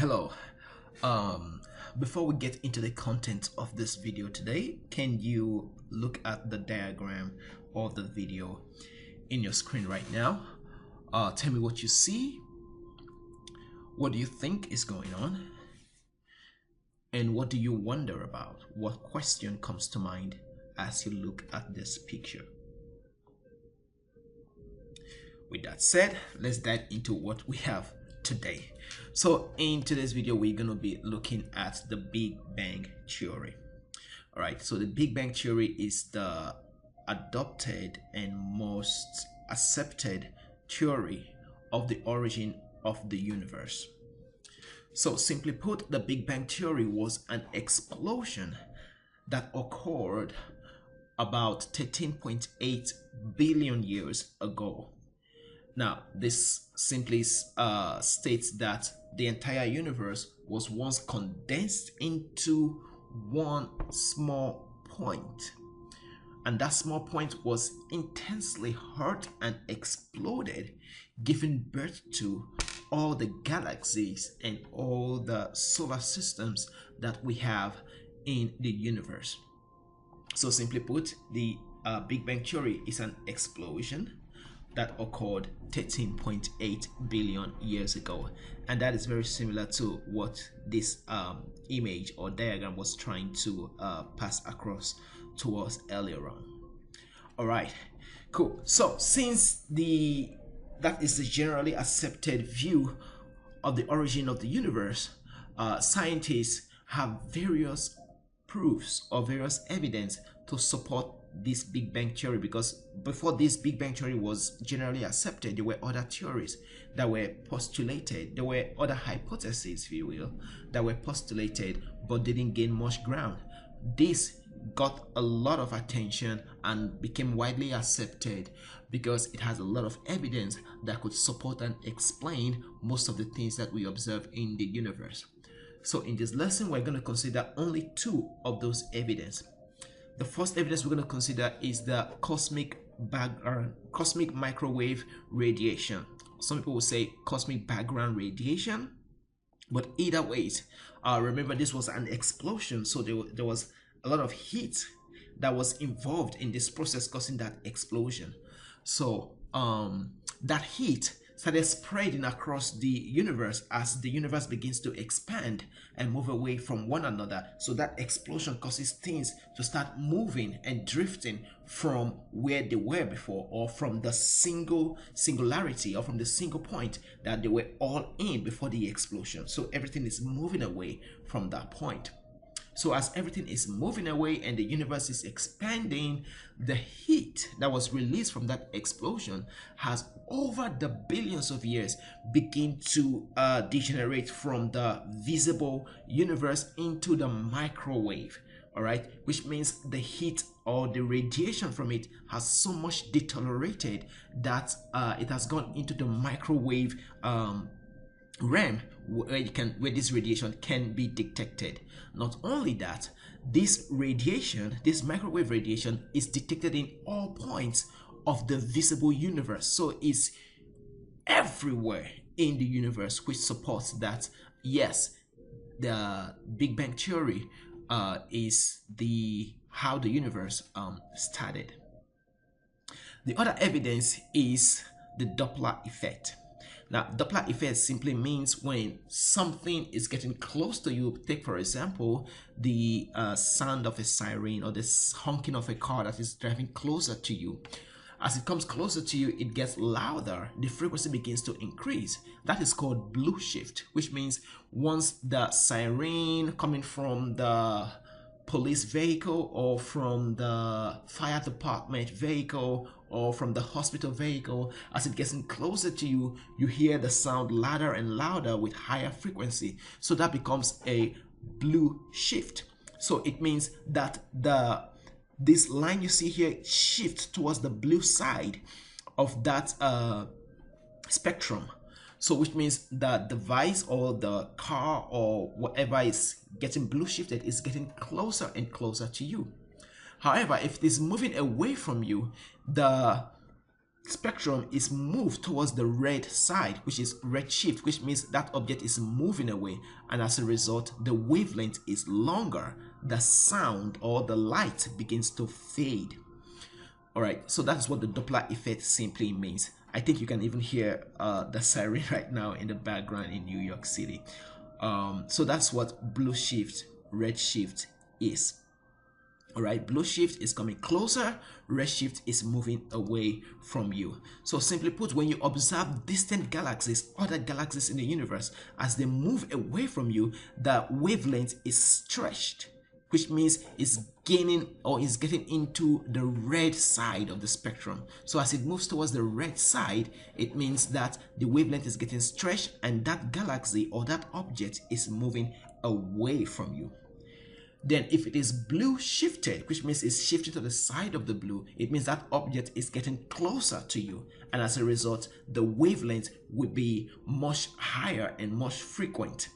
Hello. Um, Before we get into the content of this video today, can you look at the diagram or the video in your screen right now? Tell me what you see. What do you think is going on? And what do you wonder about? What question comes to mind as you look at this picture? With that said, let's dive into what we have today. So in today's video, we're going to be looking at the Big Bang Theory. All right, so the Big Bang Theory is the adopted and most accepted theory of the origin of the universe. So simply put, the Big Bang Theory was an explosion that occurred about 13.8 billion years ago. Now, this simply states that the entire universe was once condensed into one small point. And that small point was intensely hot and exploded, giving birth to all the galaxies and all the solar systems that we have in the universe. So simply put, the Big Bang Theory is an explosion that occurred 13.8 billion years ago, and that is very similar to what this image or diagram was trying to pass across to us earlier on. All right, cool. So since that is the generally accepted view of the origin of the universe, scientists have various proofs or various evidence to support this Big Bang Theory, because before this Big Bang Theory was generally accepted, there were other theories that were postulated. There were other hypotheses, if you will, that were postulated but didn't gain much ground. This got a lot of attention and became widely accepted because it has a lot of evidence that could support and explain most of the things that we observe in the universe. So in this lesson, we're going to consider only two of those evidence. The first evidence we're going to consider is the cosmic microwave radiation. Some people will say cosmic background radiation, but either way, remember this was an explosion, so there was a lot of heat that was involved in this process causing that explosion. So that heat started spreading across the universe as the universe begins to expand and move away from one another. So that explosion causes things to start moving and drifting from where they were before, or from the singularity, or from the single point that they were all in before the explosion. So everything is moving away from that point. So as everything is moving away and the universe is expanding, the heat that was released from that explosion has, over the billions of years, begin to degenerate from the visible universe into the microwave. All right, which means the heat or the radiation from it has so much deteriorated that it has gone into the microwave realm, where this radiation can be detected. Not only that, this microwave radiation, is detected in all points of the visible universe. So it's everywhere in the universe, which supports that yes, the Big Bang Theory is how the universe started. The other evidence is the Doppler effect. Now, Doppler effect simply means when something is getting close to you. Take, for example, the sound of a siren or the honking of a car that is driving closer to you. As it comes closer to you, it gets louder. The frequency begins to increase. That is called blueshift, which means once the siren coming from the police vehicle or from the fire department vehicle or from the hospital vehicle, as it gets closer to you, you hear the sound louder and louder with higher frequency. So that becomes a blue shift. So it means that this line you see here shifts towards the blue side of that spectrum. So which means the device or the car or whatever is getting blue shifted is getting closer and closer to you. However, if it is moving away from you, the spectrum is moved towards the red side, which is redshift, which means that object is moving away, and as a result the wavelength is longer, the sound or the light begins to fade. All right, so that's what the Doppler effect simply means. I think you can even hear the siren right now in the background in New York City. So that's what blue shift, red shift is. All right, blue shift is coming closer, red shift is moving away from you. So simply put, when you observe distant galaxies, other galaxies in the universe, as they move away from you, the wavelength is stretched, which means it's gaining or is getting into the red side of the spectrum. So as it moves towards the red side, it means that the wavelength is getting stretched and that galaxy or that object is moving away from you. Then if it is blue shifted, which means it's shifted to the side of the blue, it means that object is getting closer to you, and as a result the wavelength would be much higher and much frequent.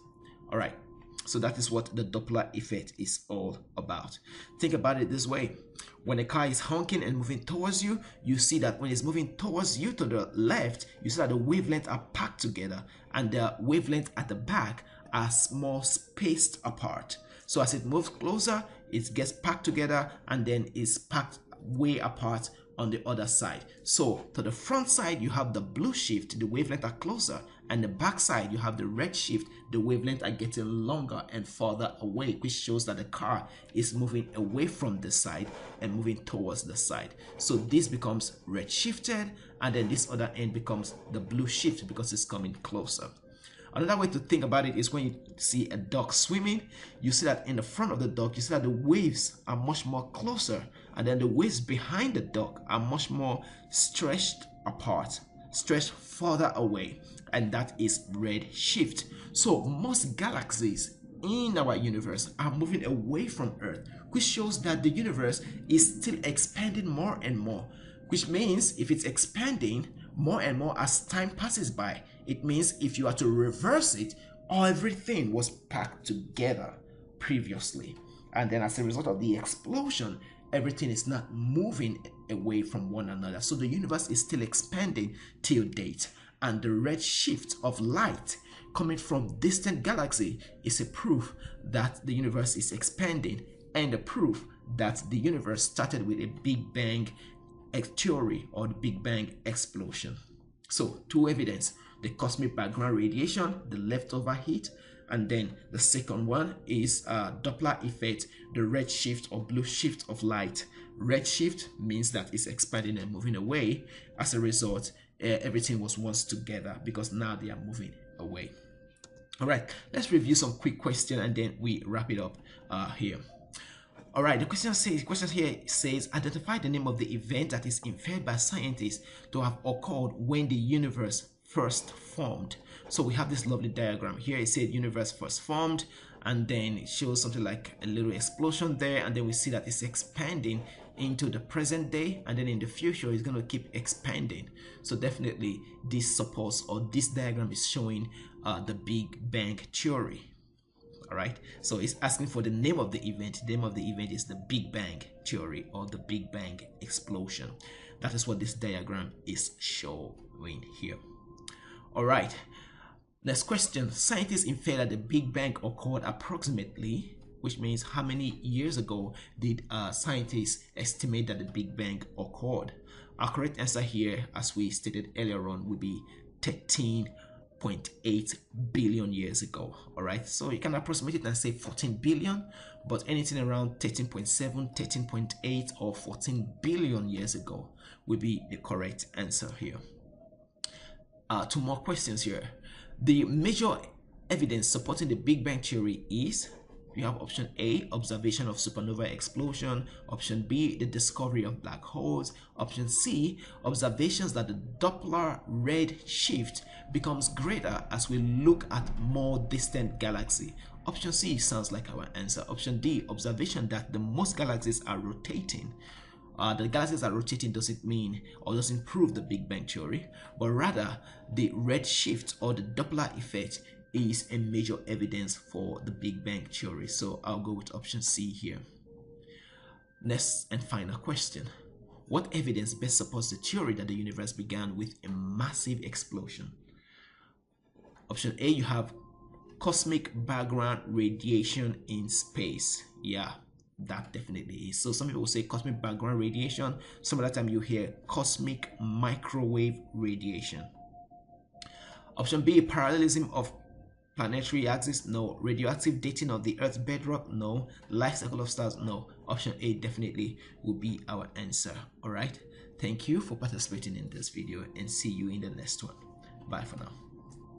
All right, so that is what the Doppler effect is all about. Think about it this way: when a car is honking and moving towards you, you see that when it's moving towards you to the left, you see that the wavelengths are packed together and the wavelengths at the back are more spaced apart. So as it moves closer, it gets packed together and then is packed way apart on the other side. So to the front side, you have the blue shift, the wavelengths are closer, and the back side, you have the red shift, the wavelengths are getting longer and further away, which shows that the car is moving away from the side and moving towards the side. So this becomes red shifted, and then this other end becomes the blue shift because it's coming closer. Another way to think about it is when you see a duck swimming, you see that in the front of the duck, you see that the waves are much more closer, and then the waves behind the duck are much more stretched apart, stretched further away, and that is red shift. So most galaxies in our universe are moving away from Earth, which shows that the universe is still expanding more and more, which means if it's expanding more and more as time passes by, it means if you are to reverse it, everything was packed together previously, and then as a result of the explosion, everything is not moving away from one another. So the universe is still expanding till date, and the red shift of light coming from distant galaxy is a proof that the universe is expanding, and a proof that the universe started with a Big Bang theory or the Big Bang explosion. So two evidence: the cosmic background radiation, the leftover heat, and then the second one is Doppler effect, the red shift or blue shift of light. Red shift means that it's expanding and moving away. As a result, everything was once together because now they are moving away. All right, let's review some quick questions and then we wrap it up here. All right, the question here says, identify the name of the event that is inferred by scientists to have occurred when the universe first formed. So we have this lovely diagram here. It said universe first formed, and then it shows something like a little explosion there, and then we see that it's expanding into the present day, and then in the future it's going to keep expanding. So definitely this supports, or this diagram is showing the Big Bang theory. All right, so it's asking for the name of the event. The name of the event is the Big Bang theory or the Big Bang explosion. That is what this diagram is showing here. All right, next question. Scientists infer that the Big Bang occurred approximately, which means how many years ago did scientists estimate that the Big Bang occurred? Our correct answer here, as we stated earlier on, would be 13.8 billion years ago. All right, so you can approximate it and say 14 billion, but anything around 13.7, 13.8, or 14 billion years ago would be the correct answer here. Two more questions here. The major evidence supporting the Big Bang theory is, we have option A, observation of supernova explosion; option B, the discovery of black holes; option C, observations that the Doppler red shift becomes greater as we look at more distant galaxy. Option C sounds like our answer. Option D, observation that the most galaxies are rotating. The galaxies are rotating doesn't mean or doesn't prove the Big Bang theory, but rather the red shift or the Doppler effect is a major evidence for the Big Bang theory. So I'll go with option C here. Next and final question. What evidence best supports the theory that the universe began with a massive explosion? Option A, you have cosmic background radiation in space. Yeah, that definitely is. So some people will say cosmic background radiation. Some other time you hear cosmic microwave radiation. Option B, parallelism of planetary axis. No. Radioactive dating of the Earth's bedrock. No. Life cycle of stars. No. Option A definitely will be our answer. All right. Thank you for participating in this video, and see you in the next one. Bye for now.